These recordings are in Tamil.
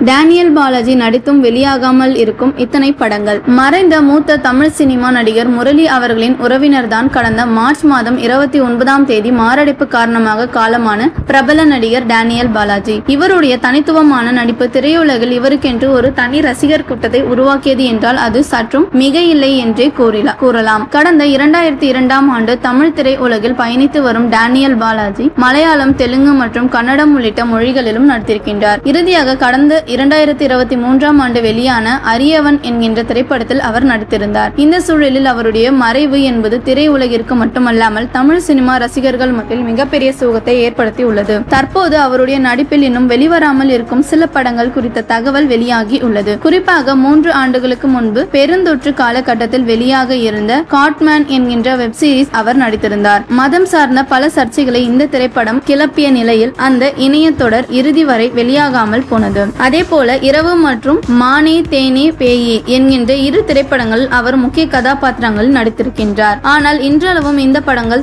டேனியல் பாலாஜி நடித்தும் வெளியாகாமல் இருக்கும் இத்தனை படங்கள். மறைந்த மூத்த தமிழ் சினிமா நடிகர் முரளி அவர்களின் உறவினர்தான் கடந்த மார்ச் மாதம் 29ஆம் தேதி மாரடைப்பு காரணமாக காலமான பிரபல நடிகர் டேனியல் பாலாஜி. இவருடைய தனித்துவமான நடிப்பு திரையுலகில் இவருக்கென்று ஒரு தனி ரசிகர் கூட்டத்தை உருவாக்கியது என்றால் அது சற்றும் மிக இல்லை என்றே கூறலாம். கடந்த 2002ஆம் ஆண்டு தமிழ் திரையுலகில் பயணித்து வரும் டேனியல் பாலாஜி மலையாளம், தெலுங்கு மற்றும் கன்னடம் உள்ளிட்ட மொழிகளிலும் நடித்திருக்கின்றார். இறுதியாக கடந்த 2023ஆம் ஆண்டு வெளியான அரியவன் என்கின்ற திரைப்படத்தில் அவர் நடித்திருந்தார். இந்த சூழலில் அவருடைய மறைவு என்பது திரையுலகிற்கு மட்டுமல்லாமல் தமிழ் சினிமா ரசிகர்கள் மத்தியில் மிகப்பெரிய சோகத்தை ஏற்படுத்தி உள்ளது. தற்போது அவருடைய நடிப்பில் இன்னும் வெளிவராமல் இருக்கும் சில படங்கள் குறித்த தகவல் வெளியாகி உள்ளது. குறிப்பாக 3 ஆண்டுகளுக்கு முன்பு பெருந்தொற்று காலகட்டத்தில் வெளியாக இருந்த காட்மேன் என்கின்ற வெப் சீரிஸ் அவர் நடித்திருந்தார். மதம் சார்ந்த பல சர்ச்சைகளை இந்த திரைப்படம் கிளப்பிய நிலையில் அந்த இணைய தொடர் இறுதி வரை வெளியாகாமல் போனது. அதே போல இரவு மற்றும் மானே தேனே பேயே என்கின்ற 2 திரைப்படங்கள் அவர் முக்கிய கதாபாத்திரங்களில் நடித்திருக்கின்றார். ஆனால் இன்றளவும் இந்த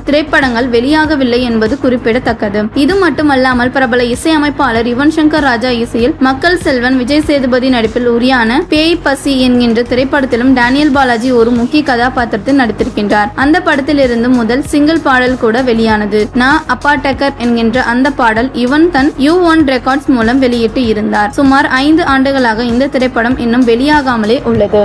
திரைப்படங்கள் வெளியாகவில்லை என்பது குறிப்பிடத்தக்கது. இது மட்டுமல்லாமல் பிரபல இசையமைப்பாளர் யுவன் சங்கர் ராஜா இசையில் மக்கள் செல்வன் விஜய் சேதுபதி நடிப்பில் உரியான பேய் பசி என்கின்ற திரைப்படத்திலும் டேனியல் பாலாஜி ஒரு முக்கிய கதாபாத்திரத்தில் நடித்திருக்கின்றார். அந்த படத்தில் இருந்து முதல் சிங்கிள் பாடல் கூட வெளியானது. நான் அப்பா டக்கர் என்கின்ற அந்த பாடல் யுவன் தன் U1 ரெக்கார்ட்ஸ் மூலம் வெளியிட்டு இருந்தார். சுமார் 5 ஆண்டுகளாக இந்த திரைப்படம் இன்னும் வெளியாகாமலே உள்ளது.